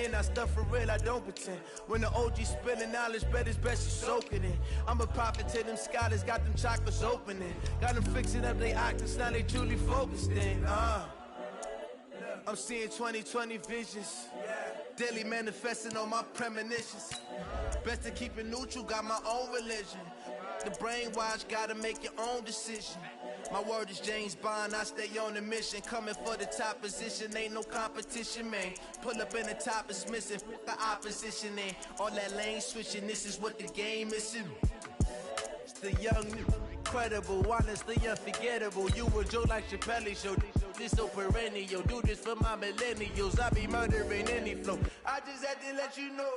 in, I stuff for real, I don't pretend. When the OG spilling knowledge, bet it's best you soak it in. I'm a prophet to them scholars, got them chakras opening. Got them fixing up they octaves, now they truly focused in. I'm seeing 2020 visions. Daily manifesting on my premonitions. Best to keep it neutral, got my own religion. The brainwash, gotta make your own decision. My word is James Bond, I stay on the mission. Coming for the top position, ain't no competition, man. Pull up in the top, it's missing, fuck the opposition, in. All that lane switching, this is what the game is. It's the young, incredible, honestly unforgettable. You were Joe like Chappelle show. This so perennial, do this for my millennials. I be murdering any flow. I just had to let you know.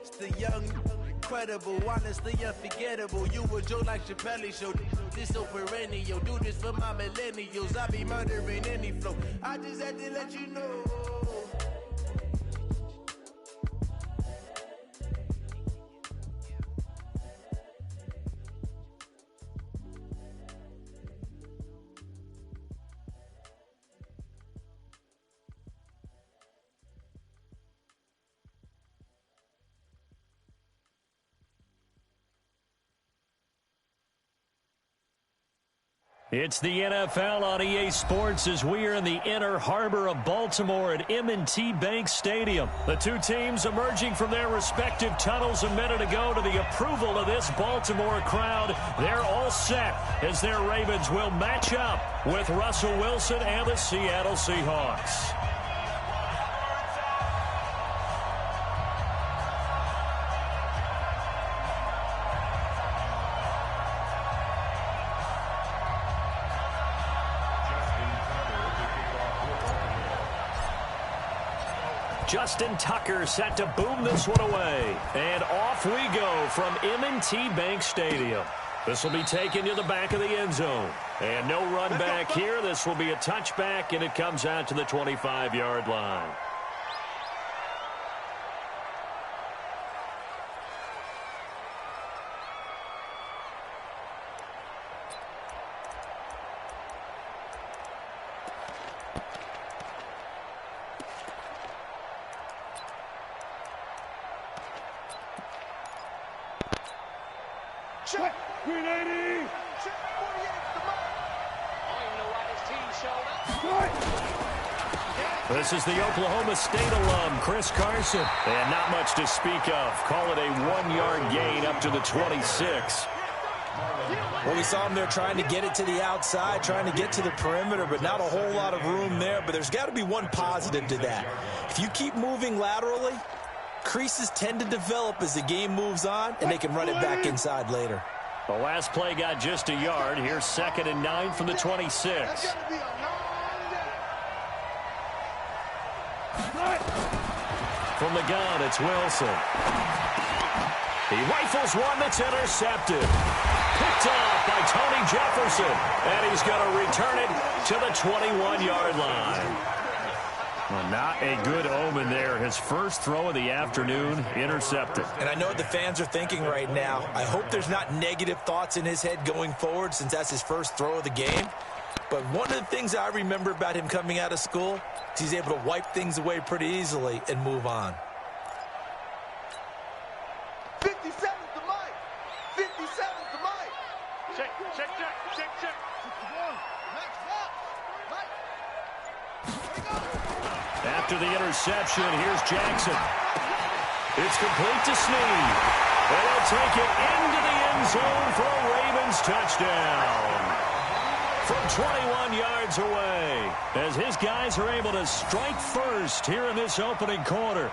It's the young, incredible, honestly unforgettable. You were Joe like Chappelle show. This so perennial, do this for my millennials. I be murdering any flow. I just had to let you know. It's the NFL on EA Sports as we are in the inner harbor of Baltimore at M&T Bank Stadium. The two teams emerging from their respective tunnels a minute ago to the approval of this Baltimore crowd. They're all set as their Ravens will match up with Russell Wilson and the Seattle Seahawks. Justin Tucker set to boom this one away. And off we go from M&T Bank Stadium. This will be taken to the back of the end zone. And no run back here. This will be a touchback, and it comes out to the 25-yard line. Check, 380. Check, 48, come on. This is the Oklahoma State alum, Chris Carson. And not much to speak of. Call it a 1-yard gain up to the 26. Well, we saw him there trying to get it to the outside, trying to get to the perimeter, but not a whole lot of room there. But there's got to be one positive to that. If you keep moving laterally, creases tend to develop as the game moves on, and they can run it back inside later. The last play got just a yard. Here's 2nd and 9 from the 26. From the gun, it's Wilson. He rifles one that's intercepted. Picked off by Tony Jefferson. And he's going to return it to the 21-yard line. Well, not a good omen there. His first throw of the afternoon, intercepted. And I know what the fans are thinking right now. I hope there's not negative thoughts in his head going forward since that's his first throw of the game. But one of the things I remember about him coming out of school is he's able to wipe things away pretty easily and move on. 57 to Mike. 57 to Mike. Check. After the interception, here's Jackson. It's complete to Snead. And he'll take it into the end zone for a Ravens touchdown. From 21 yards away, as his guys are able to strike first here in this opening quarter.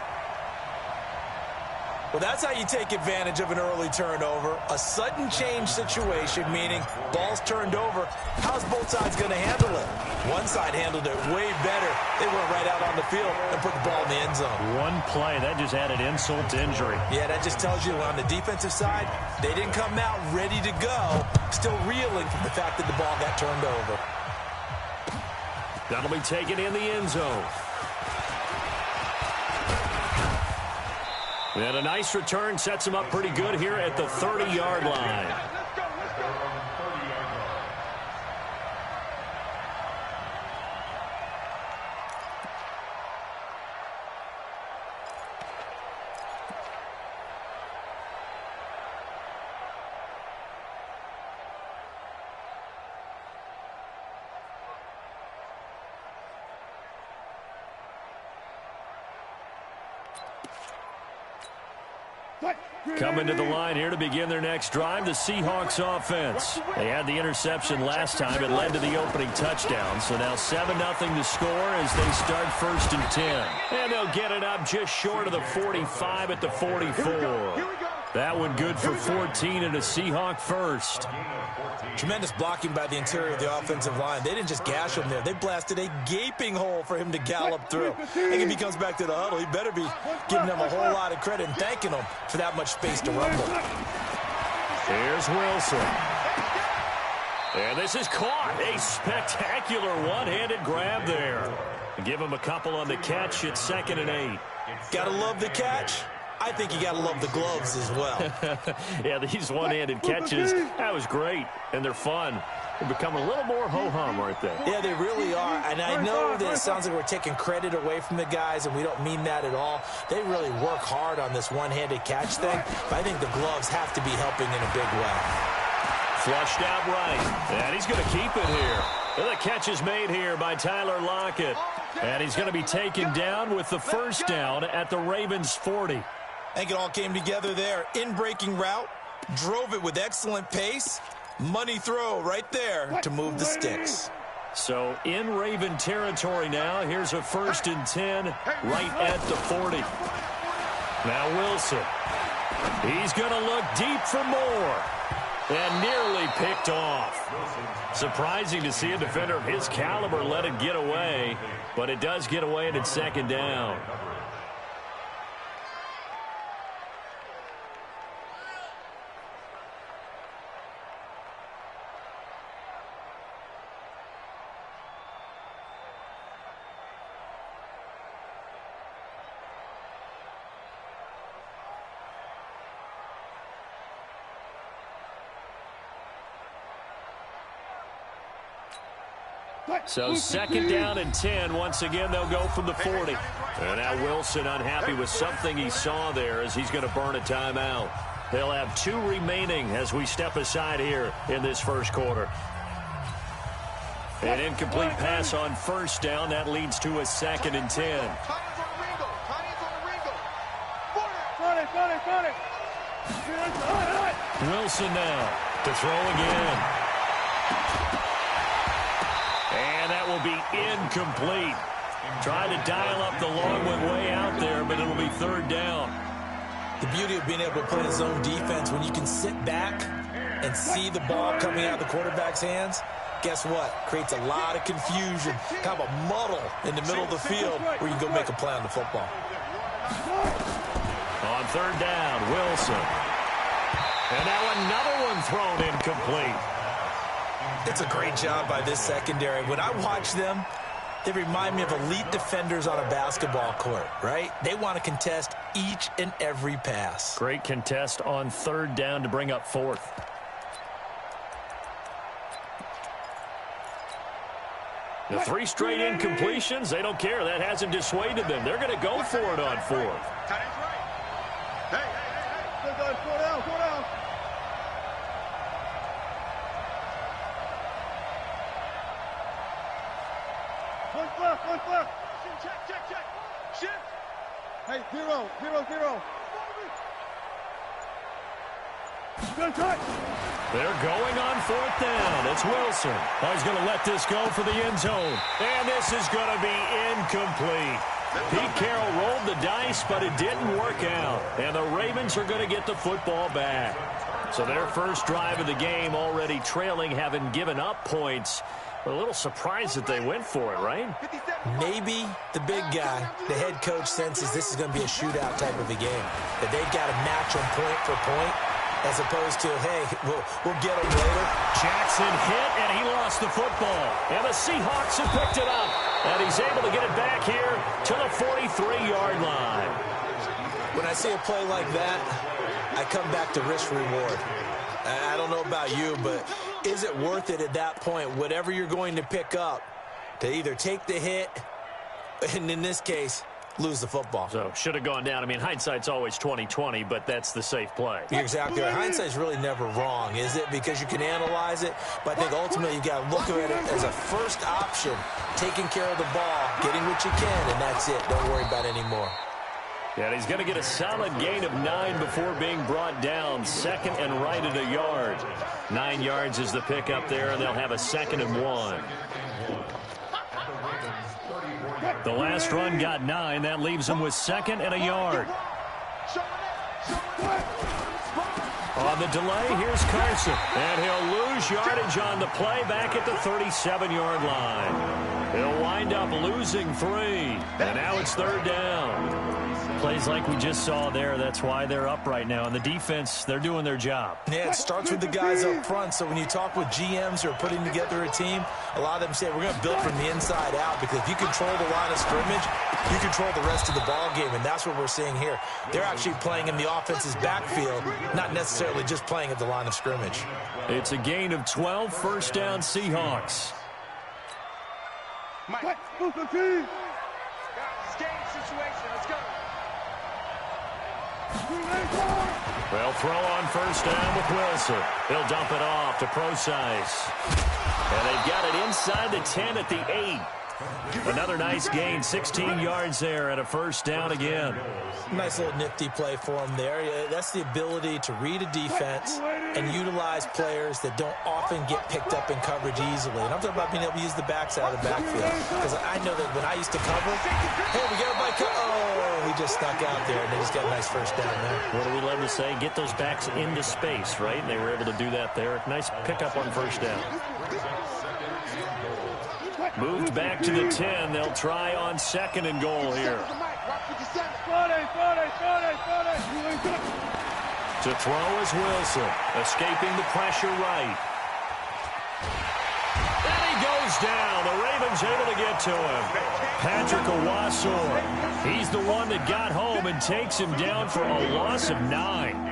Well, that's how you take advantage of an early turnover. A sudden change situation, meaning ball's turned over. How's both sides going to handle it? One side handled it way better. They went right out on the field and put the ball in the end zone. One play, that just added insult to injury. Yeah, that just tells you on the defensive side, they didn't come out ready to go, still reeling from the fact that the ball got turned over. That'll be taken in the end zone. And a nice return sets him up pretty good here at the 30-yard line. Coming to the line here to begin their next drive, the Seahawks offense. They had the interception last time. It led to the opening touchdown. So now 7-0 to score as they start 1st and 10. And they'll get it up just short of the 45 at the 44. That one good for 14 and a Seahawk first. Tremendous blocking by the interior of the offensive line. They didn't just gash him there. They blasted a gaping hole for him to gallop through. I think if he comes back to the huddle, he better be giving them a whole lot of credit and thanking them for that much space to rumble. Here's Wilson. And this is caught. A spectacular one-handed grab there. Give him a couple on the catch at 2nd and 8. Gotta love the catch. I think you got to love the gloves as well. Yeah, these one-handed catches, that was great, and they're fun. They're becoming a little more ho-hum, aren't they? Yeah, they really are, and I know that it sounds like we're taking credit away from the guys, and we don't mean that at all. They really work hard on this one-handed catch thing, but I think the gloves have to be helping in a big way. Flushed out right, and he's going to keep it here. And the catch is made here by Tyler Lockett, and he's going to be taken down with the first down at the Ravens' 40. I think it all came together there. In-breaking route, drove it with excellent pace. Money throw right there to move the sticks. So in Raven territory now. Here's a 1st and 10 right at the 40. Now Wilson. He's going to look deep for more. And nearly picked off. Surprising to see a defender of his caliber let it get away. But it does get away and it's 2nd down. So 2nd down and 10. Once again, they'll go from the 40. And now Wilson unhappy with something he saw there as he's going to burn a timeout. They'll have 2 remaining as we step aside here in this first quarter. An incomplete pass on 1st down. That leads to a 2nd and 10. Wilson now to throw again. And that will be incomplete. Tried to dial up the long one way out there, but it'll be 3rd down. The beauty of being able to play zone defense, when you can sit back and see the ball coming out of the quarterback's hands, guess what? Creates a lot of confusion, kind of a muddle in the middle of the field where you can go make a play on the football. On 3rd down, Wilson. And now another one thrown incomplete. It's a great job by this secondary. When I watch them, they remind me of elite defenders on a basketball court, right? They want to contest each and every pass. Great contest on 3rd down to bring up 4th. The 3 straight incompletions, they don't care. That hasn't dissuaded them. They're going to go for it on 4th. Go down. One left. Check. Shift. Hey, 0. Good touch. They're going on 4th down. It's Wilson. Oh, he's going to let this go for the end zone. And this is going to be incomplete. Pete Carroll rolled the dice, but it didn't work out. And the Ravens are going to get the football back. So their first drive of the game already trailing, having given up points. A little surprised that they went for it, right? Maybe the big guy, the head coach, senses this is going to be a shootout type of a game. That they've got to match them point for point, as opposed to, hey, we'll get them later. Jackson hit, and he lost the football. And the Seahawks have picked it up. And he's able to get it back here to the 43-yard line. When I see a play like that, I come back to risk-reward. I don't know about you, but is it worth it at that point, whatever you're going to pick up, to either take the hit, and in this case, lose the football? So, should have gone down. I mean, hindsight's always 20/20, but that's the safe play. You're exactly right. Hindsight's really never wrong, is it? Because you can analyze it, but I think ultimately you got to look at it as a first option, taking care of the ball, getting what you can, and that's it. Don't worry about any more. And he's going to get a solid gain of 9 before being brought down. 2nd and right at a yard. 9 yards is the pickup there, and they'll have a 2nd and 1. The last run got 9. That leaves them with 2nd and a yard. On the delay, here's Carson. And he'll lose yardage on the play back at the 37-yard line. He'll wind up losing 3. And now it's 3rd down. Plays like we just saw there. That's why they're up right now. And the defense, they're doing their job. Yeah, it starts with the guys up front. So when you talk with GMs who are putting together a team, a lot of them say, we're going to build from the inside out, because if you control the line of scrimmage, you control the rest of the ball game. And that's what we're seeing here. They're actually playing in the offense's backfield, not necessarily just playing at the line of scrimmage. It's a gain of 12, 1st down Seahawks. Mike, move the team. Game situation. Let's go. They'll throw on 1st down with Wilson. He'll dump it off to Procise. And they've got it inside the 10 at the 8. Another nice gain, 16 yards there and a 1st down again. Nice little nifty play for him there. That's the ability to read a defense and utilize players that don't often get picked up in coverage easily. And I'm talking about being able to use the backside of the backfield. Because I know that when I used to cover, hey, we got my he just snuck out there, and they just got a nice 1st down there. What do we love to say? Get those backs into space, right? And they were able to do that there. Nice pickup on 1st down. Moved back to the 10. They'll try on 2nd and goal here. To throw is Wilson, escaping the pressure right. And he goes down. The Ravens able to get to him. Patrick Owasor, he's the one that got home and takes him down for a loss of 9.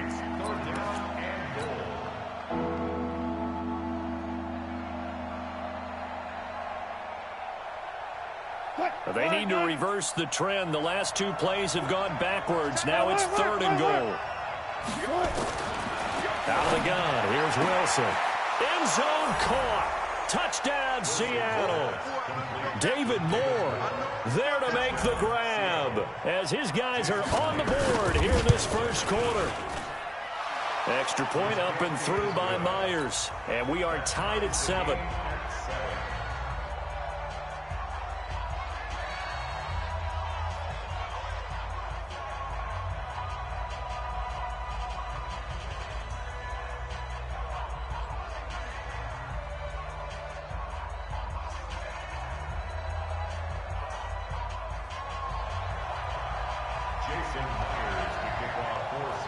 They need to reverse the trend. The last 2 plays have gone backwards. Now it's 3rd and goal. Out of the gun. Here's Wilson. End zone caught. Touchdown, Seattle. David Moore there to make the grab as his guys are on the board here in this 1st quarter. Extra point up and through by Myers. And we are tied at 7.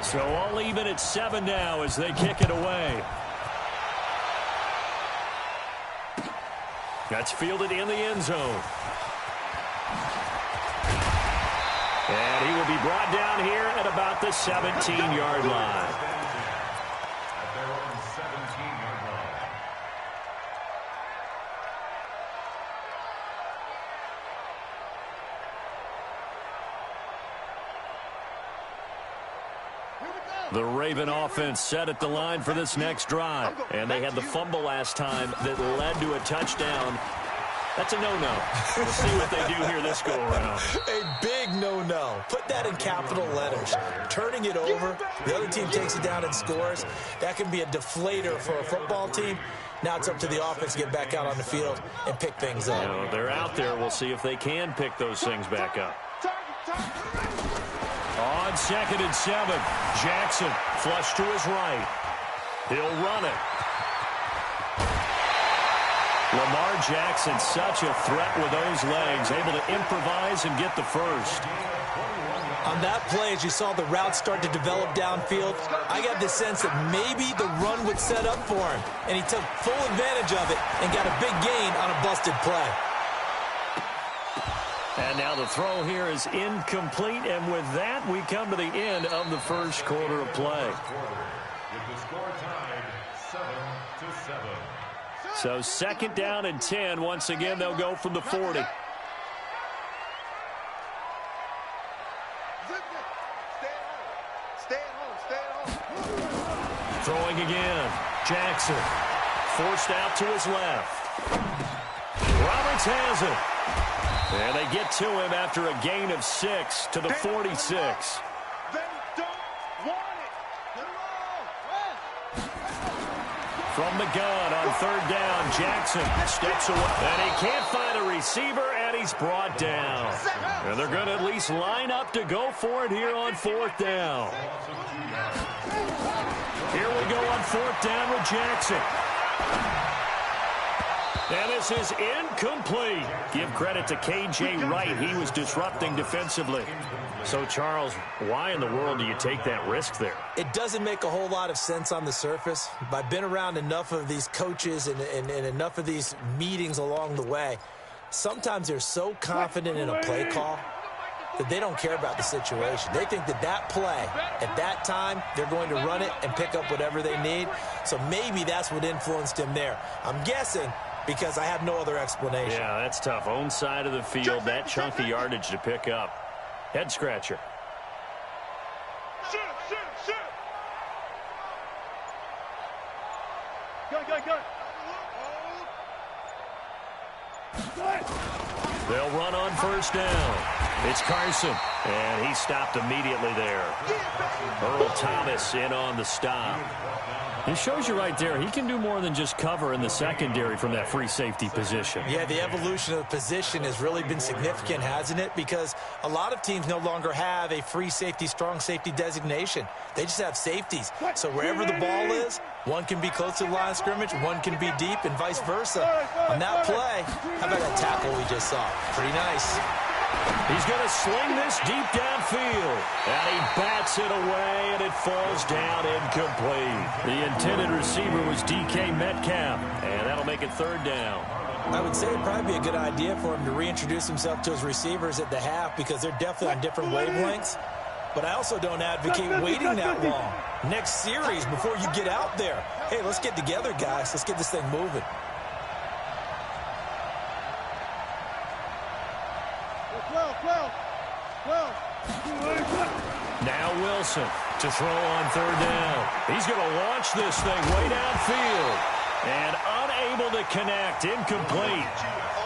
So all even at 7 now as they kick it away. That's fielded in the end zone. And he will be brought down here at about the 17-yard line. The Raven offense set at the line for this next drive. And they had the fumble last time that led to a touchdown. That's a no-no. We'll see what they do here this go-around. A big no-no. Put that in capital letters. Turning it over, the other team takes it down and scores. That can be a deflator for a football team. Now it's up to the offense to get back out on the field and pick things up. You know, they're out there. We'll see if they can pick those things back up. On 2nd and 7, Jackson flush to his right. He'll run it. Lamar Jackson, such a threat with those legs, able to improvise and get the first. On that play, as you saw the route start to develop downfield, I got the sense that maybe the run would set up for him, and he took full advantage of it and got a big gain on a busted play. And now the throw here is incomplete, and with that, we come to the end of the 1st quarter of play. So 2nd down and 10. Once again, they'll go from the 40. Throwing again. Jackson forced out to his left. Roberts has it. And they get to him after a gain of 6 to the 46. They don't want it. From the gun on 3rd down, Jackson steps away. And he can't find a receiver, and he's brought down. And they're going to at least line up to go for it here on 4th down. Here we go on 4th down with Jackson. And this is incomplete. Give credit to K.J. Wright. He was disrupting defensively. So, Charles, why in the world do you take that risk there? It doesn't make a whole lot of sense on the surface. But I've been around enough of these coaches and enough of these meetings along the way. Sometimes they're so confident in a play call that they don't care about the situation. They think that that play, at that time, they're going to run it and pick up whatever they need. So maybe that's what influenced him there. I'm guessing because I have no other explanation. Yeah, that's tough. Own side of the field, that chunk of yardage to pick up. Head scratcher. Shoot, shoot, shoot. Go. They'll run on 1st down. It's Carson, and he stopped immediately there. Earl Thomas in on the stop. It shows you right there, he can do more than just cover in the secondary from that free safety position. Yeah, the evolution of the position has really been significant, hasn't it? Because a lot of teams no longer have a free safety, strong safety designation. They just have safeties. So wherever the ball is, one can be close to the line of scrimmage, one can be deep, and vice versa. On that play, how about that tackle we just saw? Pretty nice. He's going to sling this deep downfield. And he bats it away, and it falls down incomplete. The intended receiver was DK Metcalf, and that'll make it 3rd down. I would say it'd probably be a good idea for him to reintroduce himself to his receivers at the half because they're definitely on different wavelengths. But I also don't advocate waiting that long. Next series, before you get out there, hey, let's get together, guys. Let's get this thing moving. Now Wilson to throw on 3rd down. He's going to launch this thing way downfield. And unable to connect. Incomplete.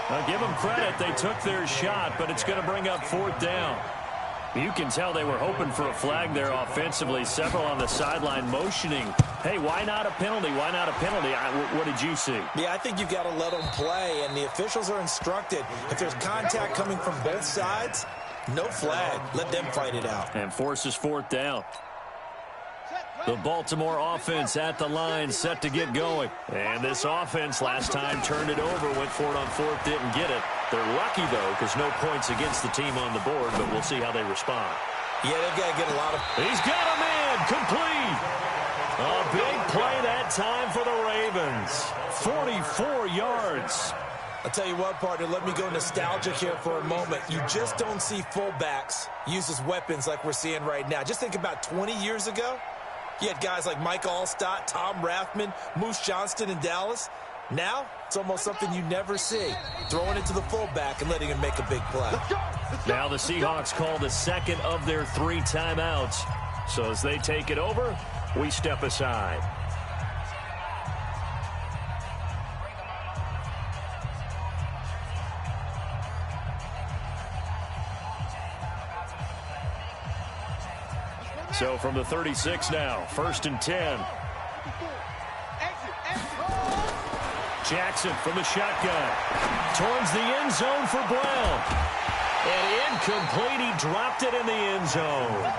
Now give them credit. They took their shot, but it's going to bring up 4th down. You can tell they were hoping for a flag there offensively. Several on the sideline motioning. Hey, why not a penalty? Why not a penalty? What did you see? Yeah, I think you've got to let them play, and the officials are instructed. If there's contact coming from both sides, no flag. Let them fight it out. And forces 4th down. The Baltimore offense at the line, set to get going. And this offense last time turned it over, went for it on 4th, didn't get it. They're lucky, though, because no points against the team on the board, but we'll see how they respond. Yeah, they've got to get a lot of... He's got him in, complete. A big play that time for the Ravens. 44 yards. I'll tell you what, partner, let me go nostalgic here for a moment. You just don't see fullbacks use as weapons like we're seeing right now. Just think about 20 years ago. You had guys like Mike Allstott, Tom Rathman, Moose Johnston in Dallas. Now, it's almost something you never see. Throwing it to the fullback and letting him make a big play. Now the Seahawks call the 2nd of their 3 timeouts. So as they take it over, we step aside. So from the 36 now, 1st and 10. Jackson from the shotgun. Towards the end zone for Brown. And incomplete. He dropped it in the end zone.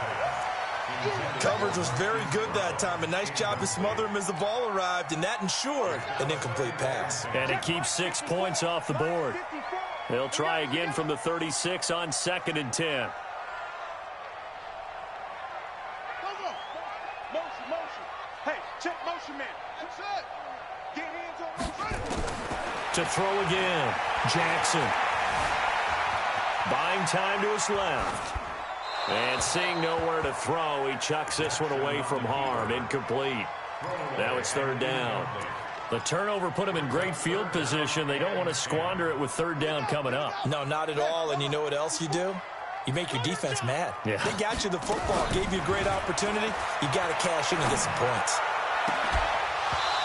Coverage was very good that time. A nice job to smother him as the ball arrived, and that ensured an incomplete pass. And it keeps 6 points off the board. They'll try again from the 36 on 2nd and 10. To throw again, Jackson. Buying time to his left. And seeing nowhere to throw, he chucks this one away from harm. Incomplete. Now it's 3rd down. The turnover put him in great field position. They don't want to squander it with 3rd down coming up. No, not at all. And you know what else you do? You make your defense mad. Yeah. They got you the football, gave you a great opportunity. You got to cash in and get some points.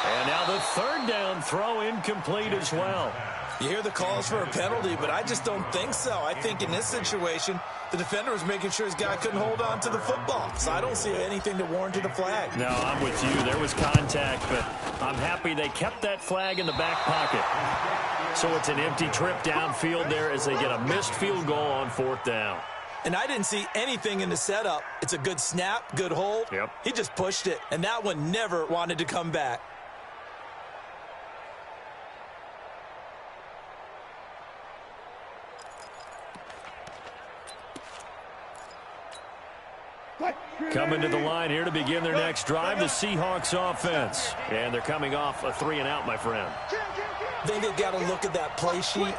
And now the 3rd down throw incomplete as well. You hear the calls for a penalty, but I just don't think so. I think in this situation, the defender was making sure his guy couldn't hold on to the football. So I don't see anything that warranted a flag. No, I'm with you. There was contact, but I'm happy they kept that flag in the back pocket. So it's an empty trip downfield there as they get a missed field goal on 4th down. And I didn't see anything in the setup. It's a good snap, good hold. Yep. He just pushed it, and that one never wanted to come back. Coming to the line here to begin their next drive, the Seahawks offense. And they're coming off a 3-and-out, my friend. I think they've got to look at that play sheet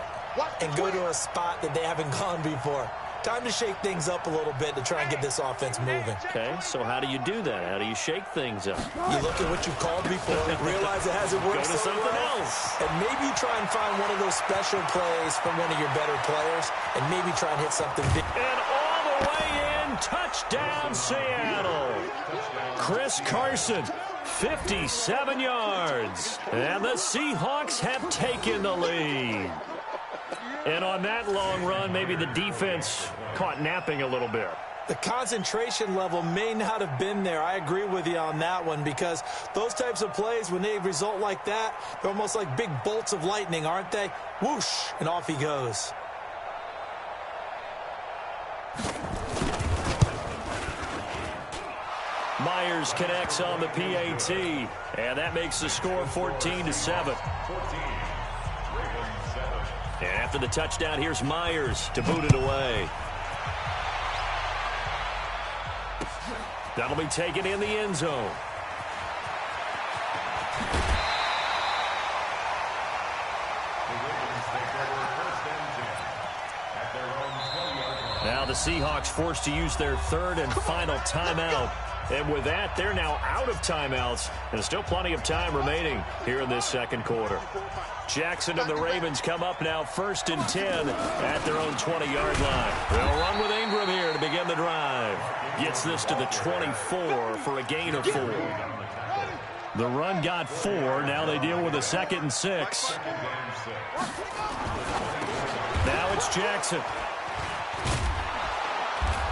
and go to a spot that they haven't gone before. Time to shake things up a little bit to try and get this offense moving. Okay, so how do you do that? How do you shake things up? You look at what you've called before, realize it hasn't worked Go to so something well, else. and maybe try and find one of those special plays from one of your better players, and maybe try and hit something big. And all the way in, touchdown Seattle. Chris Carson, 57 yards. And the Seahawks have taken the lead. And on that long run, maybe the defense caught napping a little bit. The concentration level may not have been there. I agree with you on that one, because those types of plays, when they result like that, they're almost like big bolts of lightning, aren't they? Whoosh, and off he goes. Myers connects on the PAT, and that makes the score 14-7. And after the touchdown, here's Myers to boot it away. That'll be taken in the end zone. Now the Seahawks forced to use their 3rd and final timeout. And with that, they're now out of timeouts. And still plenty of time remaining here in this 2nd quarter. Jackson and the Ravens come up now 1st and 10 at their own 20-yard line. They'll run with Ingram here to begin the drive. Gets this to the 24 for a gain of 4. The run got 4. Now they deal with a 2nd and 6. Now it's Jackson.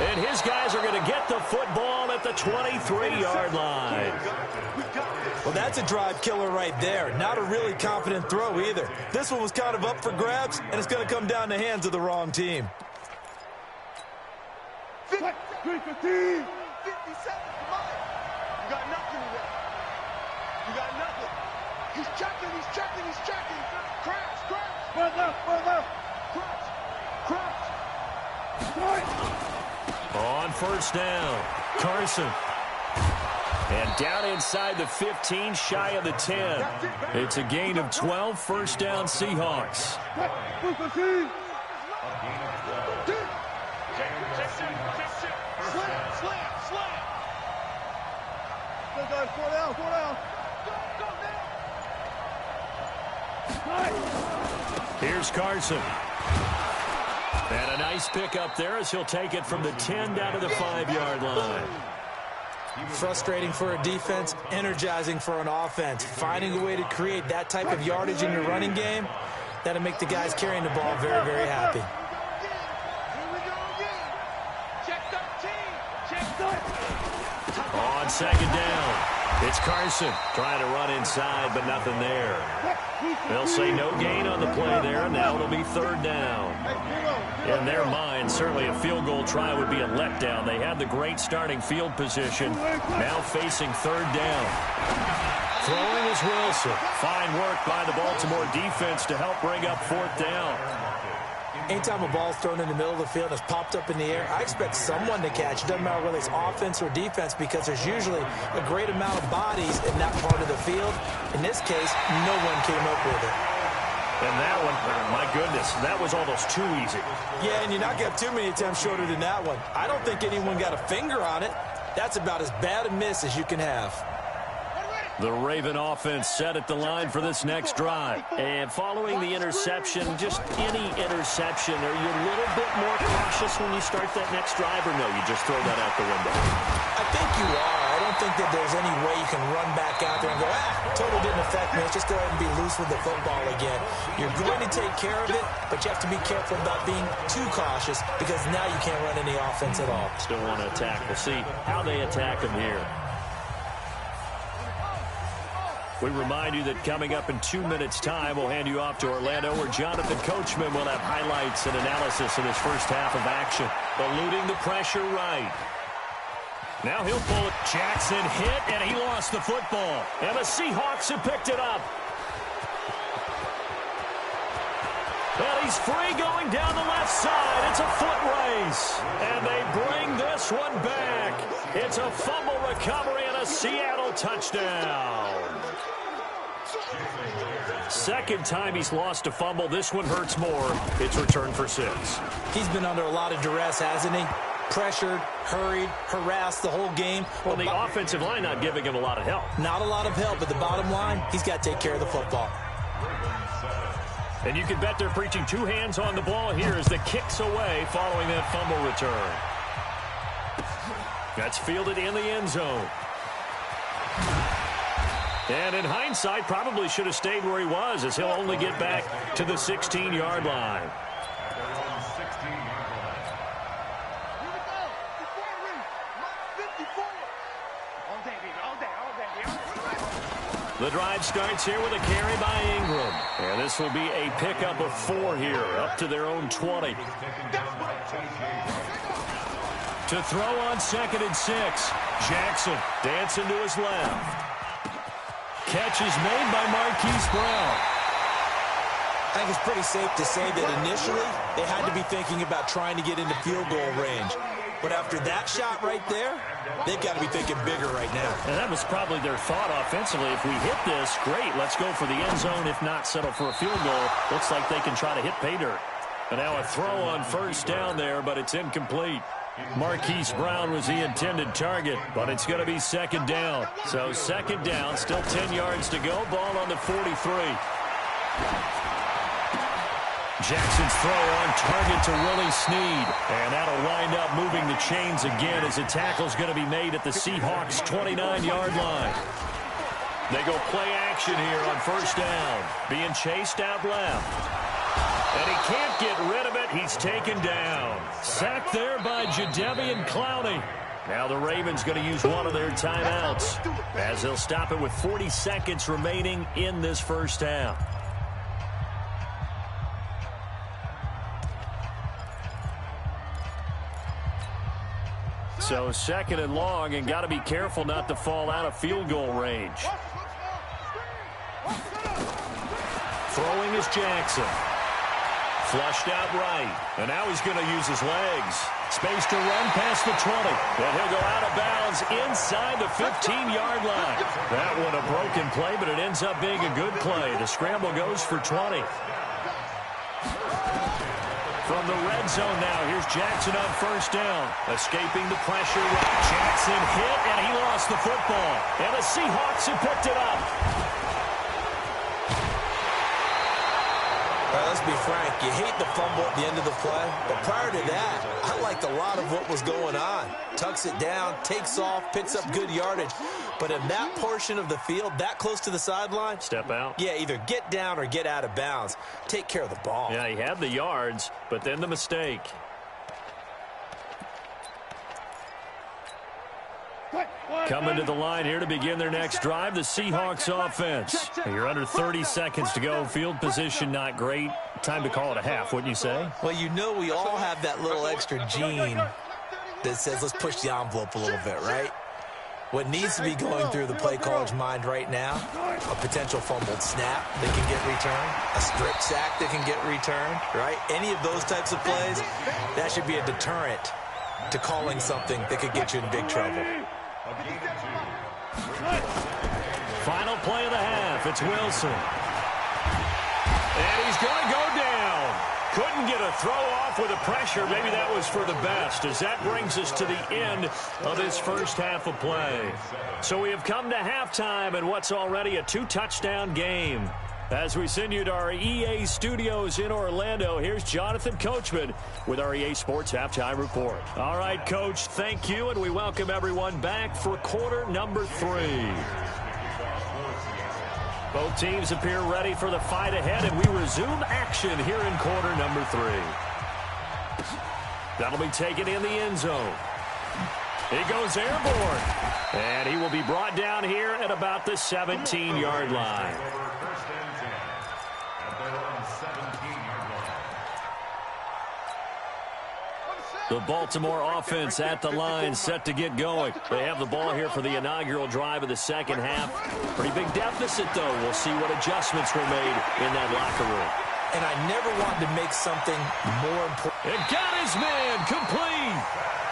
And his guys are going to get the football at the 23-yard line. Well, that's a drive killer right there. Not a really confident throw either. This one was kind of up for grabs, and it's going to come down the hands of the wrong team. 57, come on. You got nothing there. You got nothing. He's checking. Crash. One left. Crash. On 1st down, Carson. And down inside the 15, shy of the 10. It's a gain of 12, 1st down Seahawks. Here's Carson. And a nice pick up there as he'll take it from the 10 down to the 5-yard line. Frustrating for a defense, energizing for an offense. Finding a way to create that type of yardage in your running game, that'll make the guys carrying the ball very, very happy. On 2nd down, it's Carson trying to run inside, but nothing there. They'll say no gain on the play there. Now it'll be 3rd down. In their mind, certainly a field goal try would be a letdown. They had the great starting field position. Now facing 3rd down. Throwing is Wilson. Fine work by the Baltimore defense to help bring up 4th down. Anytime a ball's thrown in the middle of the field and it's popped up in the air, I expect someone to catch. It doesn't matter whether it's offense or defense, because there's usually a great amount of bodies in that part of the field. In this case, no one came up with it. And that one, my goodness, that was almost too easy. Yeah, and you're not going to have too many attempts shorter than that one. I don't think anyone got a finger on it. That's about as bad a miss as you can have. The Raven offense set at the line for this next drive. And following the interception, just any interception, are you a little bit more cautious when you start that next drive, or no, you just throw that out the window? I think you are. I don't think that there's any way you can run back out there and go, totally didn't affect me. Let's just go ahead and be loose with the football again. You're going to take care of it, but you have to be careful about being too cautious because now you can't run any offense at all. Still want to attack. We'll see how they attack him here. We remind you that coming up in 2 minutes' time, we'll hand you off to Orlando, where Jonathan Coachman will have highlights and analysis in his first half of action. Eluding the pressure right. Now he'll pull it. Jackson hit, and he lost the football. And the Seahawks have picked it up. And he's free going down the left side. It's a foot race. And they bring this one back. It's a fumble recovery and a Seattle touchdown. Second time he's lost a fumble. This one hurts more. It's returned for 6. He's been under a lot of duress, hasn't he? Pressured, hurried, harassed the whole game. Well, the offensive line not giving him a lot of help. Not a lot of help, but the bottom line, he's got to take care of the football. And you can bet they're preaching 2 hands on the ball here as the kick's away following that fumble return. That's fielded in the end zone. And in hindsight, probably should have stayed where he was, as he'll only get back to the 16-yard line. The drive starts here with a carry by Ingram. And this will be a pickup of 4 here, up to their own 20. To throw on 2nd and 6. Jackson dancing to his left. Catch is made by Marquise Brown. I think it's pretty safe to say that initially they had to be thinking about trying to get into field goal range. But after that shot right there, they've got to be thinking bigger right now. And that was probably their thought offensively. If we hit this, great, let's go for the end zone. If not, settle for a field goal. Looks like they can try to hit pay dirt. And now a throw on first down there, but it's incomplete. Marquise Brown was the intended target, but it's going to be 2nd down. So 2nd down, still 10 yards to go. Ball on the 43. Jackson's throw on target to Willie Snead. And that'll wind up moving the chains again as the tackle's going to be made at the Seahawks' 29-yard line. They go play action here on first down. Being chased out left. And he can't get rid of it. He's taken down. Sacked there by Jadeveon Clowney. Now the Ravens going to use one of their timeouts, as they'll stop it with 40 seconds remaining in this first half. So 2nd and long, and got to be careful not to fall out of field goal range. Throwing is Jackson. Flushed out right. And now he's going to use his legs. Space to run past the 20. And he'll go out of bounds inside the 15-yard line. That one a broken play, but it ends up being a good play. The scramble goes for 20. From the red zone now, here's Jackson on first down. Escaping the pressure. Jackson hit, and he lost the football. And the Seahawks have picked it up. All right, let's be frank. You hate the fumble at the end of the play, but prior to that, I liked a lot of what was going on. Tucks it down, takes off, picks up good yardage. But in that portion of the field, that close to the sideline, step out. Yeah, either get down or get out of bounds. Take care of the ball. Yeah, he had the yards, but then the mistake. Coming to the line here to begin their next drive, the Seahawks offense. You're under 30 seconds to go. Field position not great. Time to call it a half, wouldn't you say? Well, you know we all have that little extra gene that says let's push the envelope a little bit, right? What needs to be going through the play caller's mind right now, a potential fumbled snap that can get returned, a strip sack that can get returned, right? Any of those types of plays, that should be a deterrent to calling something that could get you in big trouble. Final play of the half. It's Wilson. And he's going to go down. Couldn't get a throw off with the pressure. Maybe that was for the best, as that brings us to the end of this first half of play. So we have come to halftime in what's already a 2-touchdown game. As we send you to our EA studios in Orlando, here's Jonathan Coachman with our EA Sports Halftime Report. All right, Coach, thank you, and we welcome everyone back for quarter number 3. Both teams appear ready for the fight ahead, and we resume action here in quarter number 3. That'll be taken in the end zone. He goes airborne, and he will be brought down here at about the 17-yard line. The Baltimore offense at the line, set to get going. They have the ball here for the inaugural drive of the second half. Pretty big deficit, though. We'll see what adjustments were made in that locker room. And I never wanted to make something more important. It got his man complete.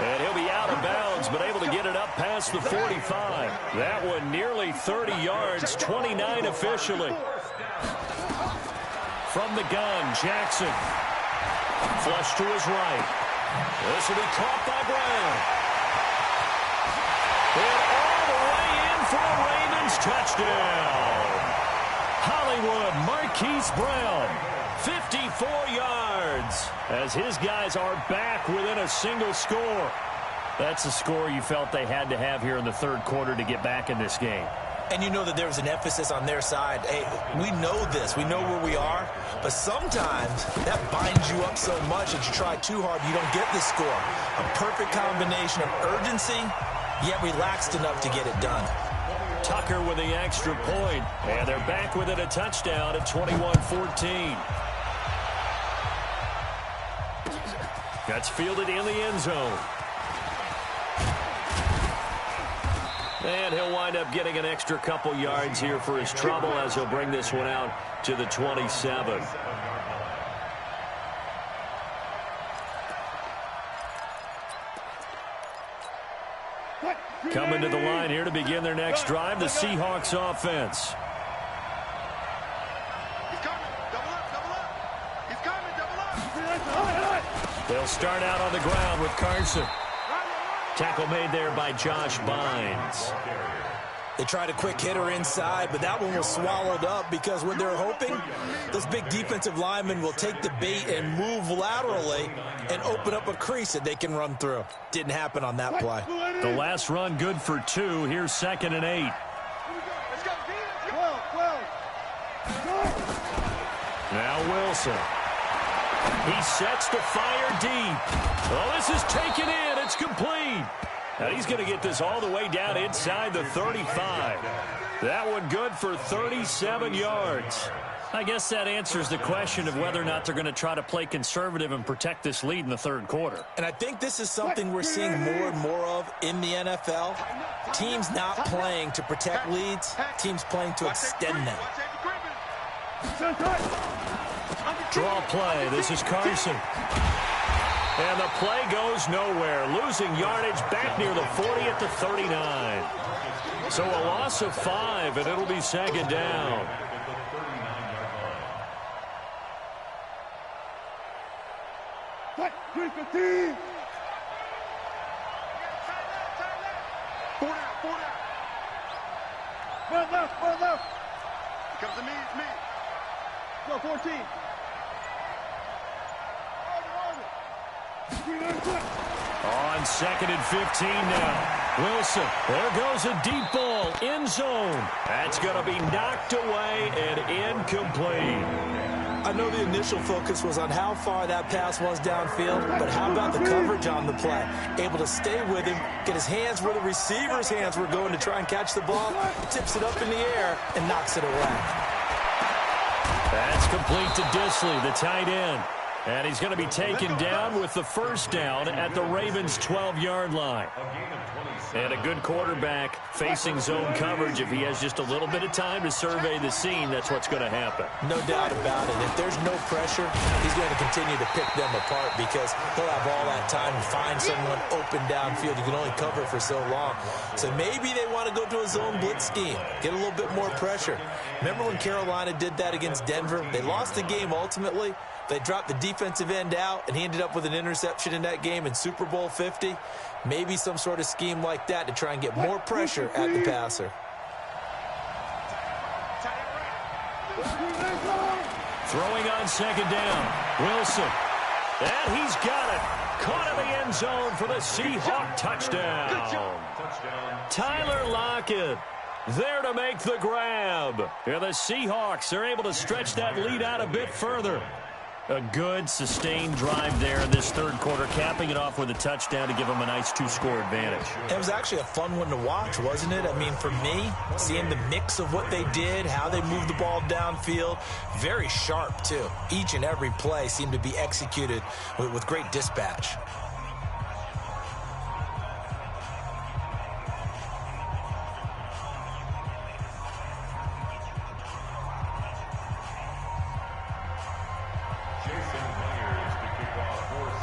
And he'll be out of bounds, but able to get it up past the 45. That one nearly 30 yards, 29 officially. From the gun, Jackson. Flush to his right. This will be caught by Brown. And all the way in for a Ravens touchdown. Hollywood Marquise Brown, 54 yards, as his guys are back within a single score. That's a score you felt they had to have here in the third quarter to get back in this game. And you know that there was an emphasis on their side. Hey, we know this. We know where we are. But sometimes that binds you up so much that you try too hard, you don't get the score. A perfect combination of urgency, yet relaxed enough to get it done. Tucker with the extra point. And they're back with it, a touchdown at 21-14. That's fielded in the end zone. And he'll wind up getting an extra couple yards here for his trouble as he'll bring this one out to the 27. Coming to the line here to begin their next drive, the Seahawks offense. He's coming. Double up, double up. He's coming, double up. They'll start out on the ground with Carson. Tackle made there by Josh Bynes. They tried a quick hitter inside, but that one was swallowed up because what they're hoping, those big defensive linemen will take the bait and move laterally and open up a crease that they can run through. Didn't happen on that play. The last run good for 2. Here's 2nd and 8. Now Wilson. He sets to fire deep. Oh, this is taken in. It's complete. And he's going to get this all the way down inside the 35. That one good for 37 yards. I guess that answers the question of whether or not they're going to try to play conservative and protect this lead in the third quarter. And I think this is something we're seeing more and more of in the NFL. Teams not playing to protect leads, teams playing to extend them. Draw play. This is Carson. And the play goes nowhere. Losing yardage back near the 40 at the 39. So a loss of 5, and it'll be 2nd down. Four left. He comes to me, it's me. Go, 14. On 2nd and 15 now. Wilson, there goes a deep ball, end zone. That's going to be knocked away and incomplete. I know the initial focus was on how far that pass was downfield, but how about the coverage on the play? Able to stay with him, get his hands where the receiver's hands were going to try and catch the ball, tips it up in the air, and knocks it away. That's complete to Disley, the tight end. And he's going to be taken down with the first down at the Ravens' 12-yard line. And a good quarterback facing zone coverage. If he has just a little bit of time to survey the scene, that's what's going to happen. No doubt about it. If there's no pressure, he's going to continue to pick them apart because he'll have all that time to find someone open downfield. You can only cover for so long. So maybe they want to go to a zone blitz scheme, get a little bit more pressure. Remember when Carolina did that against Denver? They lost the game ultimately, They dropped the defensive end out, and he ended up with an interception in that game in Super Bowl 50. Maybe some sort of scheme like that to try and get more pressure at the passer. Throwing on second down. Wilson. And he's got it. Caught in the end zone for the Seahawk touchdown. Tyler Lockett there to make the grab. And the Seahawks are able to stretch that lead out a bit further. A good, sustained drive there in this third quarter, capping it off with a touchdown to give them a nice two-score advantage. It was actually a fun one to watch, wasn't it? I mean, for me, seeing the mix of what they did, how they moved the ball downfield, very sharp, too. Each and every play seemed to be executed with great dispatch.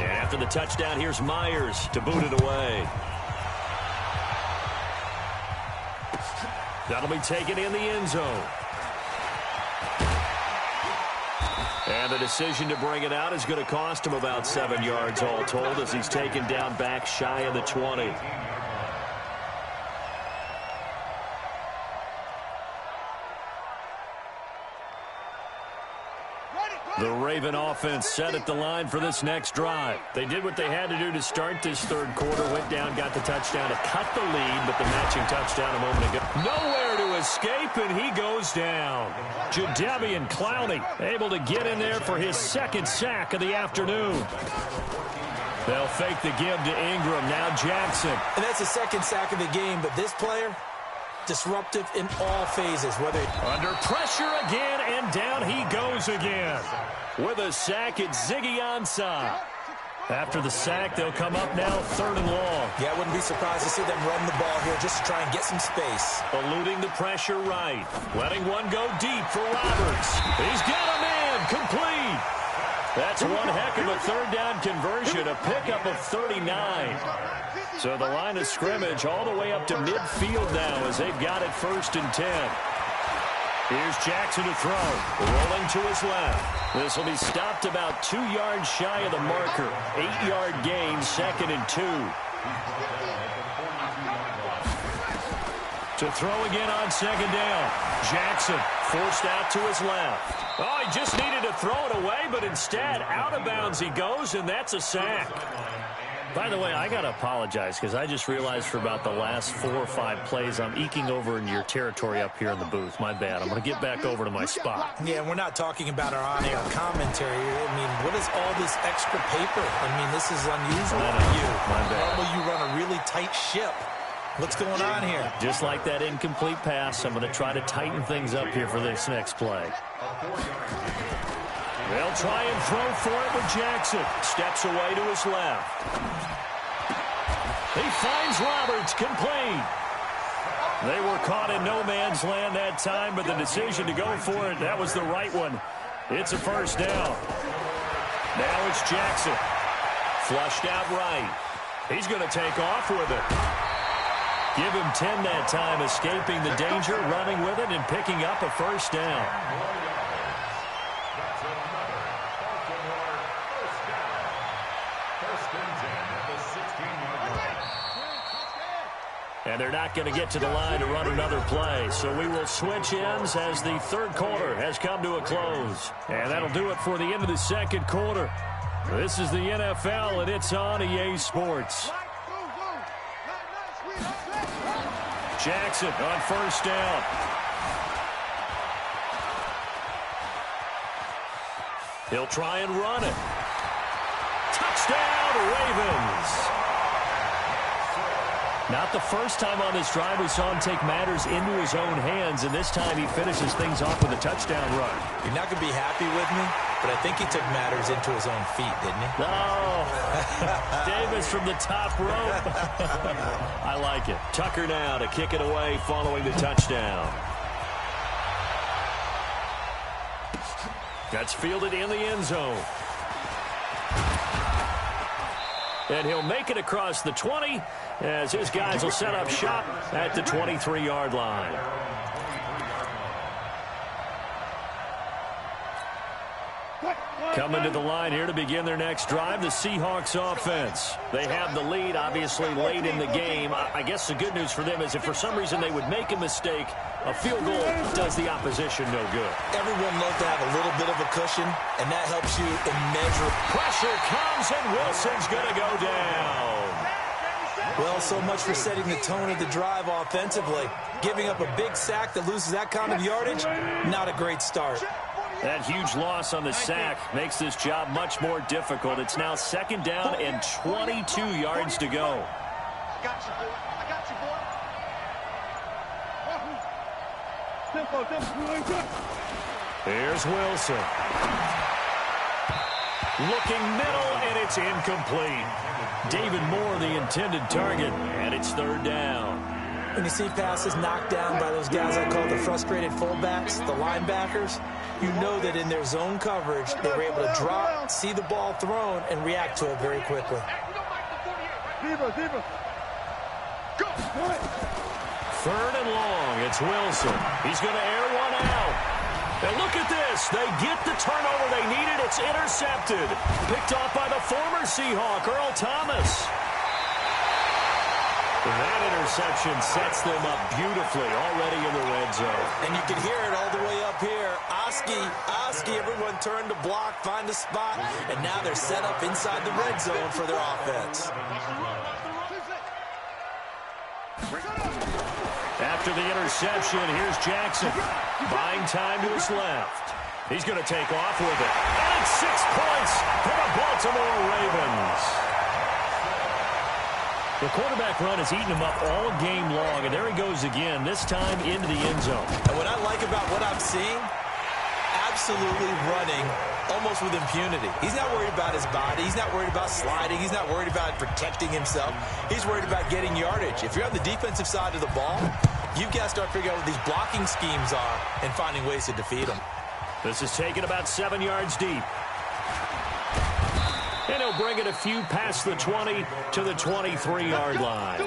And after the touchdown, here's Myers to boot it away. That'll be taken in the end zone. And the decision to bring it out is going to cost him about 7 yards all told as he's taken down back shy of the 20. The Raven offense set at the line for this next drive. They did what they had to do to start this third quarter. Went down, got the touchdown to cut the lead, but the matching touchdown a moment ago. Nowhere to escape, and he goes down. Jadeveon Clowney able to get in there for his second sack of the afternoon. They'll fake the give to Ingram. Now Jackson. And that's the second sack of the game, but this player, disruptive in all phases. Under pressure again, and down he goes again. With a sack, it's Ziggy Ansah. After the sack, they'll come up now 3rd and long. Yeah, I wouldn't be surprised to see them run the ball here just to try and get some space. Eluding the pressure right. Letting one go deep for Roberts. He's got a man, complete. That's one heck of a third down conversion, a pickup of 39. So the line of scrimmage all the way up to midfield now as they've got it 1st and 10. Here's Jackson to throw. Rolling to his left. This will be stopped about 2 yards shy of the marker. 8-yard gain, 2nd and 2. To throw again on second down. Jackson forced out to his left. Oh, he just needed to throw it away, but instead out of bounds he goes, and that's a sack. By the way, I got to apologize because I just realized for about the last 4 or 5 plays I'm eking over in your territory up here in the booth. My bad. I'm going to get back over to my spot. Yeah, we're not talking about our on-air commentary. I mean, what is all this extra paper? I mean, this is unusual for you. My bad. Normally you run a really tight ship. What's going on here? Just like that incomplete pass, I'm going to try to tighten things up here for this next play. They'll try and throw for it with Jackson. Steps away to his left. He finds Roberts, complete. They were caught in no man's land that time, but the decision to go for it, that was the right one. It's a first down. Now it's Jackson. Flushed out right. He's going to take off with it. Give him 10 that time, escaping the danger, running with it, and picking up a first down. And they're not going to get to the line to run another play. So we will switch ends as the third quarter has come to a close. And that'll do it for the end of the second quarter. This is the NFL, and it's on EA Sports. Jackson on first down. He'll try and run it. Touchdown, Ravens. Not the first time on this drive we saw him take matters into his own hands, and this time he finishes things off with a touchdown run. You're not going to be happy with me, but I think he took matters into his own feet, didn't he? No. Davis from the top rope. I like it. Tucker now to kick it away following the touchdown. That's fielded in the end zone. And he'll make it across the 20 as his guys will set up shop at the 23-yard line. Coming to the line here to begin their next drive, the Seahawks offense. They have the lead, obviously, late in the game. I guess the good news for them is if for some reason they would make a mistake, a field goal does the opposition no good. Everyone loves to have a little bit of a cushion, and that helps you immeasurably. Pressure comes, and Wilson's going to go down. Well, so much for setting the tone of the drive offensively. Giving up a big sack that loses that kind of yardage, not a great start. That huge loss on the sack makes this job much more difficult. It's now 2nd down and 22 yards to go. I got you, boy. I got you, boy. Here's Wilson. Looking middle, and it's incomplete. David Moore, the intended target, and it's 3rd down. When you see passes knocked down by those guys I call the frustrated fullbacks, the linebackers, you know that in their zone coverage, they were able to drop, see the ball thrown, and react to it very quickly. Go. 3rd and long. It's Wilson. He's going to air one out. And look at this. They get the turnover they needed. It's intercepted. Picked off by the former Seahawk, Earl Thomas. That interception sets them up beautifully already in the red zone. And you can hear it all the way up here. Oski, everyone turned to block, find a spot, and now they're set up inside the red zone for their offense. After the interception, here's Jackson. Buying time to his left. He's going to take off with it. And it's 6 points for the Baltimore Ravens. The quarterback run has eaten him up all game long, and there he goes again, this time into the end zone. And what I like about what I'm seeing, absolutely running almost with impunity. He's not worried about his body. He's not worried about sliding. He's not worried about protecting himself. He's worried about getting yardage. If you're on the defensive side of the ball, you've got to start figuring out what these blocking schemes are and finding ways to defeat them. This is taken about 7 yards deep. And he'll bring it a few past the 20 to the 23-yard line.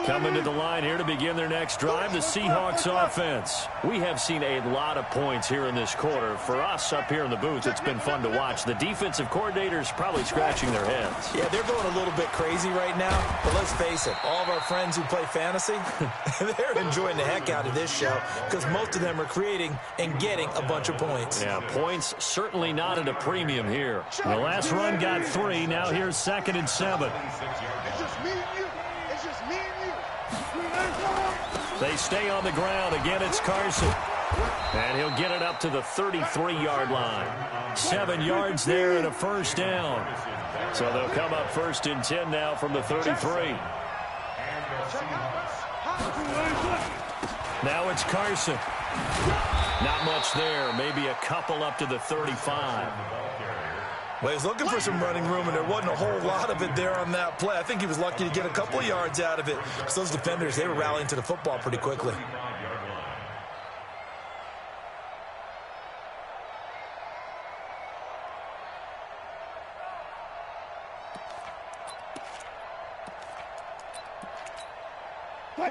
Coming to the line here to begin their next drive, the Seahawks offense. We have seen a lot of points here in this quarter. For us up here in the booth, it's been fun to watch. The defensive coordinators probably scratching their heads. Yeah, they're going a little bit crazy right now. But let's face it, all of our friends who play fantasy, they're enjoying the heck out of this show because most of them are creating and getting a bunch of points. Yeah, points certainly not at a premium here. The last run got 3. Now here's 2nd and 7. It's just me and you. It's just me and you. They stay on the ground. Again, it's Carson. And he'll get it up to the 33-yard line. 7 yards there and a 1st down. So they'll come up 1st and 10 now from the 33. Now it's Carson. Not much there. Maybe a couple up to the 35. Well, he was looking for some running room, and there wasn't a whole lot of it there on that play. I think he was lucky to get a couple of yards out of it because those defenders, they were rallying to the football pretty quickly.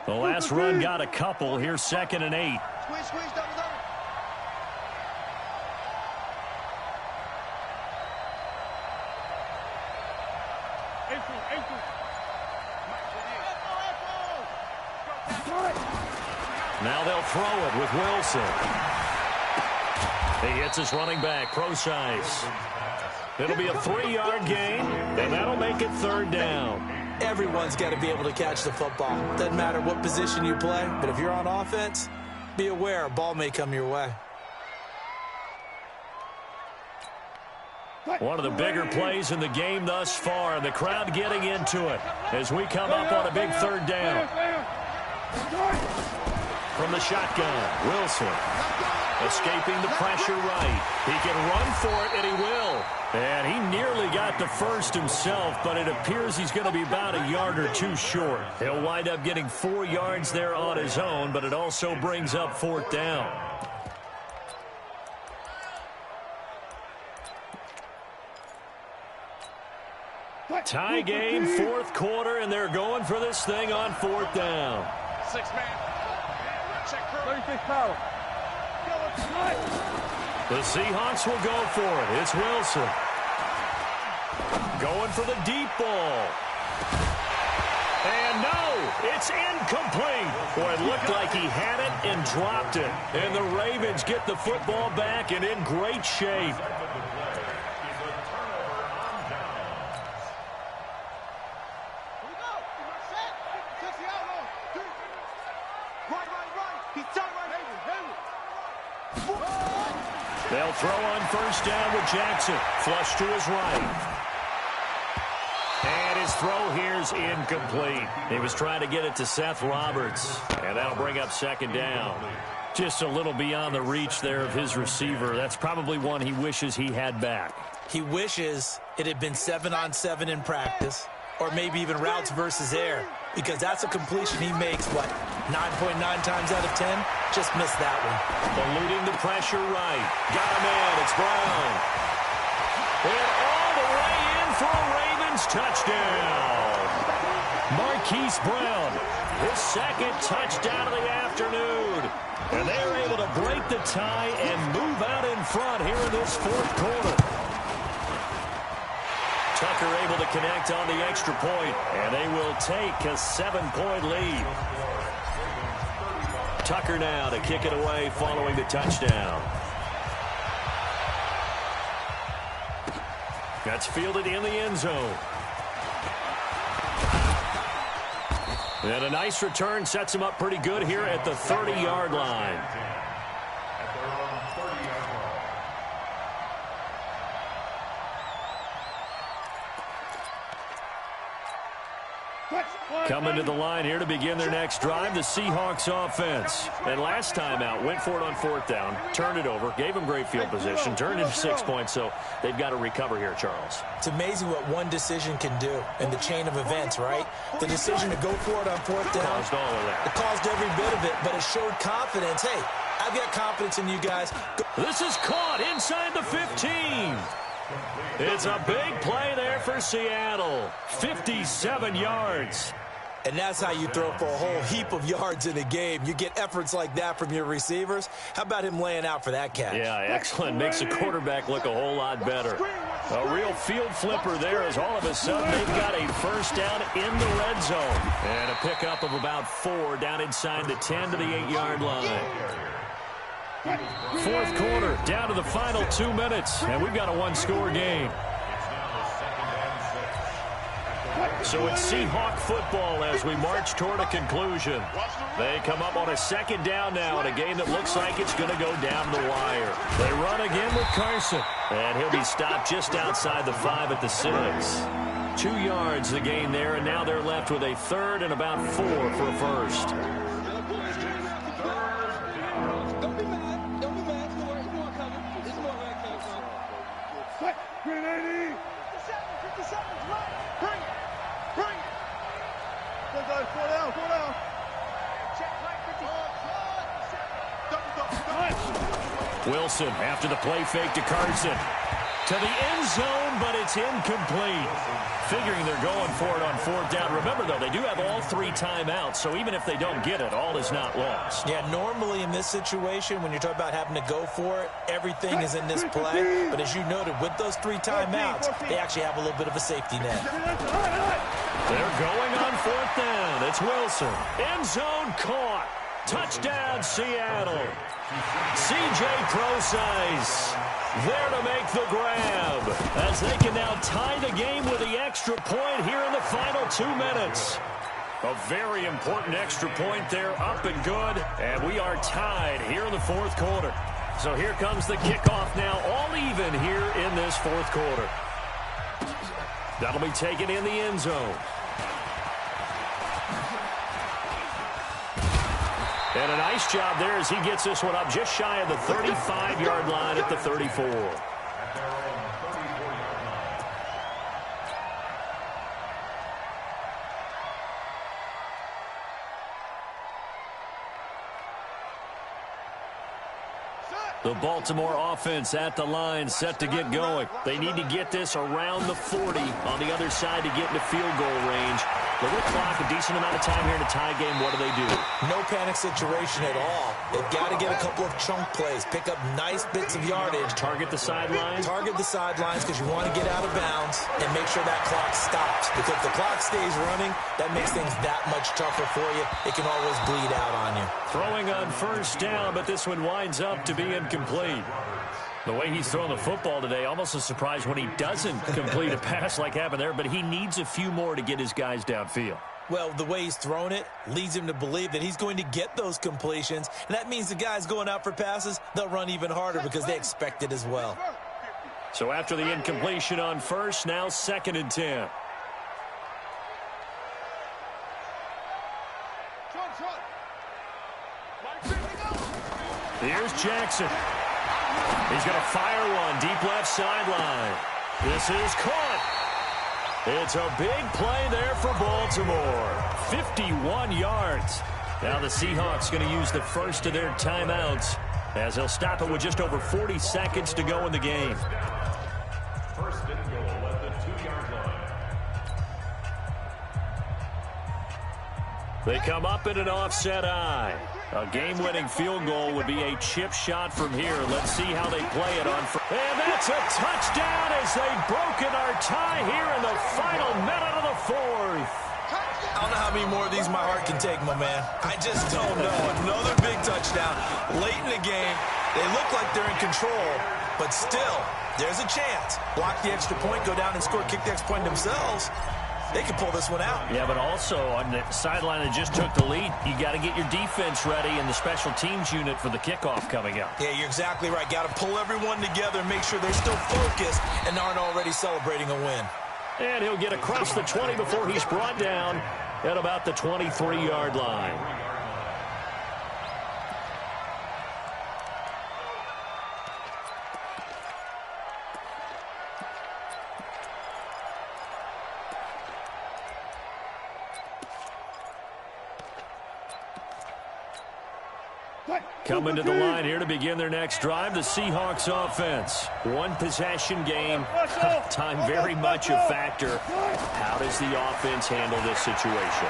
The last run got a couple. Here's 2nd and 8. Squeeze, double. Now they'll throw it with Wilson. He hits his running back, Procise. It'll be a 3-yard gain, and that'll make it 3rd down. Everyone's got to be able to catch the football. Doesn't matter what position you play, but if you're on offense, be aware a ball may come your way. One of the bigger plays in the game thus far, and the crowd getting into it as we come up on a big 3rd down. From the shotgun, Wilson escaping the pressure right. He can run for it, and he will. And he nearly got the 1st himself, but it appears he's going to be about a yard or 2 short. He'll wind up getting 4 yards there on his own, but it also brings up 4th down. Tie game, 4th quarter, and they're going for this thing on 4th down. 6-man. Watch that curl. 36 power. The Seahawks will go for it. It's Wilson. Going for the deep ball. And no, it's incomplete. Boy, it looked like he had it and dropped it. And the Ravens get the football back and in great shape. They'll throw on first down with Jackson. Flush to his right. And his throw here's incomplete. He was trying to get it to Seth Roberts. And that'll bring up second down. Just a little beyond the reach there of his receiver. That's probably one he wishes he had back. He wishes it had been 7-on-7 in practice, or maybe even routes versus air, because that's a completion he makes, what, 9.9 times out of 10? Just missed that one. Eluding the pressure right. Got him in. It's Brown. And all the way in for a Ravens touchdown. Marquise Brown, his second touchdown of the afternoon. And they're able to break the tie and move out in front here in this fourth quarter. Tucker able to connect on the extra point, and they will take a 7-point lead. Tucker now to kick it away following the touchdown. That's fielded in the end zone. And a nice return sets him up pretty good here at the 30-yard line. Coming to the line here to begin their next drive, the Seahawks offense. And last time out, went for it on fourth down, turned it over, gave them great field position, turned into 6 points, so they've got to recover here, Charles. It's amazing what one decision can do in the chain of events, right? The decision to go for it on fourth down. Caused all of that. It caused every bit of it, but it showed confidence. Hey, I've got confidence in you guys. This is caught inside the 15. It's a big play there for Seattle. 57 yards. And that's how you throw for a whole heap of yards in a game. You get efforts like that from your receivers. How about him laying out for that catch? Yeah, excellent. Makes the quarterback look a whole lot better. A real field flipper there as all of a sudden they've got a first down in the red zone. And a pickup of about 4 down inside the 10 to the 8-yard line. Fourth quarter, down to the final 2 minutes, and we've got a one-score game. So it's Seahawk football as we march toward a conclusion. They come up on a second down now in a game that looks like it's going to go down the wire. They run again with Carson, and he'll be stopped just outside the 5 at the 6. 2 yards the gain there, and now they're left with a third and about 4 for a first. Wilson after the play fake to Carson. To the end zone, but it's incomplete. Figuring they're going for it on fourth down. Remember, though, they do have all 3 timeouts, so even if they don't get it, all is not lost. Yeah, normally in this situation, when you're talking about having to go for it, everything is in this play. But as you noted, with those 3 timeouts, they actually have a little bit of a safety net. They're going on fourth down. It's Wilson. End zone caught. Touchdown, Seattle. C.J. Prosise there to make the grab as they can now tie the game with the extra point here in the final 2 minutes. A very important extra point there, up and good, and we are tied here in the fourth quarter. So here comes the kickoff now, all even here in this fourth quarter. That'll be taken in the end zone. And a nice job there as he gets this one up just shy of the 35-yard line at the 34. Set. The Baltimore offense at the line, set to get going. They need to get this around the 40 on the other side to get into field goal range. But with clock, a decent amount of time here in a tie game, what do? No panic situation at all. They've got to get a couple of chunk plays, pick up nice bits of yardage. Target the sidelines? Target the sidelines because you want to get out of bounds and make sure that clock stops. Because if the clock stays running, that makes things that much tougher for you. It can always bleed out on you. Throwing on first down, but this one winds up to be incomplete. The way he's throwing the football today, almost a surprise when he doesn't complete a pass like happened there, but he needs a few more to get his guys downfield. Well, the way he's thrown it leads him to believe that he's going to get those completions, and that means the guys going out for passes, they'll run even harder because they expect it as well. So after the incompletion on first, now 2nd and 10. Here's Jackson. He's going to fire one deep left sideline. This is caught. It's a big play there for Baltimore. 51 yards. Now the Seahawks going to use the first of their timeouts as they'll stop it with just over 40 seconds to go in the game. First and goal at the 2-yard line. They come up in an offset eye. A game-winning field goal would be a chip shot from here. Let's see how they play it on. And that's a touchdown as they've broken our tie here in the final minute of the 4th. I don't know how many more of these my heart can take, my man. I just don't know. Another big touchdown. Late in the game, they look like they're in control, but still, there's a chance. Block the extra point, go down and score, kick the extra point themselves. They can pull this one out. Yeah, but also on the sideline that just took the lead, you got to get your defense ready and the special teams unit for the kickoff coming up. Yeah, you're exactly right. Got to pull everyone together and make sure they're still focused and aren't already celebrating a win. And he'll get across the 20 before he's brought down at about the 23-yard line. Coming to the line here to begin their next drive, the Seahawks offense. One possession game, time very much a factor. How does the offense handle this situation?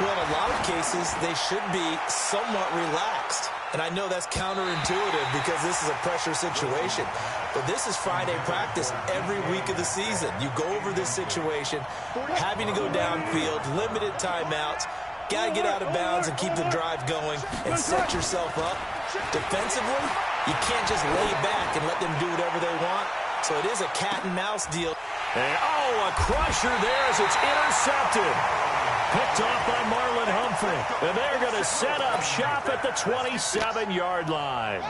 Well, in a lot of cases, they should be somewhat relaxed. And I know that's counterintuitive because this is a pressure situation. But this is Friday practice every week of the season. You go over this situation, having to go downfield, limited timeouts. Got to get out of bounds and keep the drive going and set yourself up. Defensively, you can't just lay back and let them do whatever they want. So it is a cat-and-mouse deal. And, a crusher there as it's intercepted. Picked off by Marlon Humphrey. And they're going to set up shop at the 27-yard line.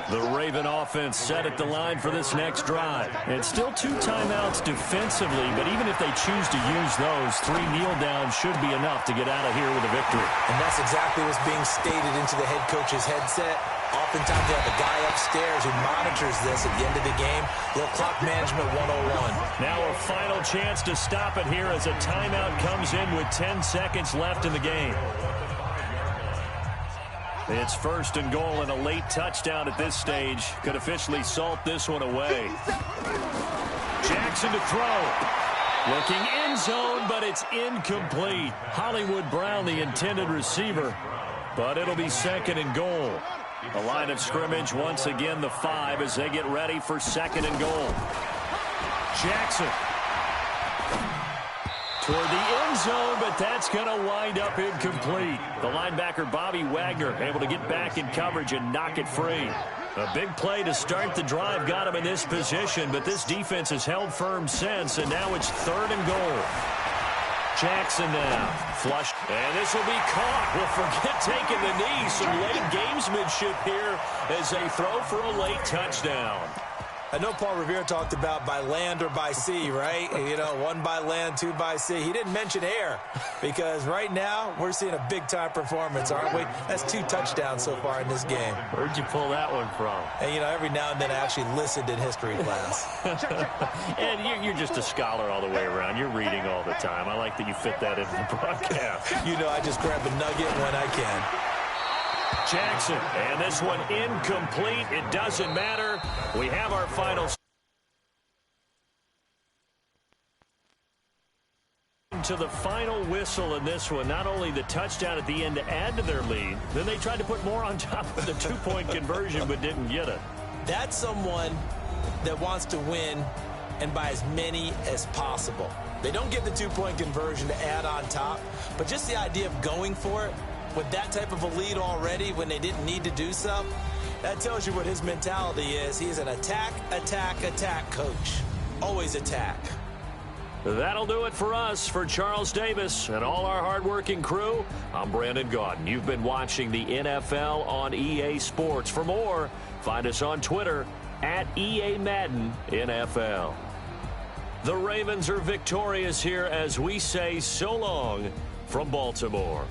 The Raven offense set at the line for this next drive. And still 2 timeouts defensively, but even if they choose to use those, 3 kneel downs should be enough to get out of here with a victory. And that's exactly what's being stated into the head coach's headset. Oftentimes they have a guy upstairs who monitors this at the end of the game. Little clock management 101. Now a final chance to stop it here as a timeout comes in with 10 seconds left in the game. It's 1st and goal, and a late touchdown at this stage could officially salt this one away. Jackson to throw. Looking end zone, but it's incomplete. Hollywood Brown, the intended receiver, but it'll be 2nd and goal. The line of scrimmage, once again, the 5 as they get ready for 2nd and goal. Jackson toward the end zone, but that's going to wind up incomplete. The linebacker, Bobby Wagner, able to get back in coverage and knock it free. A big play to start the drive got him in this position, but this defense has held firm since, and now it's 3rd and goal. Jackson now, flush, and this will be caught. Well, forget taking the knee. Some late gamesmanship here as they throw for a late touchdown. I know Paul Revere talked about by land or by sea, right? You know, 1 by land, 2 by sea. He didn't mention air because right now we're seeing a big-time performance, aren't we? That's 2 touchdowns so far in this game. Where'd you pull that one from? And, you know, every now and then I actually listened in history class. And you're just a scholar all the way around. You're reading all the time. I like that you fit that into the broadcast. You know, I just grab a nugget when I can. Jackson. And this one incomplete. It doesn't matter. We have our final to the final whistle in this one. Not only the touchdown at the end to add to their lead, then they tried to put more on top of the two-point conversion but didn't get it. That's someone that wants to win and by as many as possible. They don't get the two-point conversion to add on top, but just the idea of going for it with that type of a lead already when they didn't need to do so, that tells you what his mentality is. He is an attack, attack, attack coach. Always attack. That'll do it for us. For Charles Davis and all our hardworking crew, I'm Brandon Gaudin. You've been watching the NFL on EA Sports. For more, find us on Twitter at EA Madden NFL. The Ravens are victorious here as we say so long from Baltimore.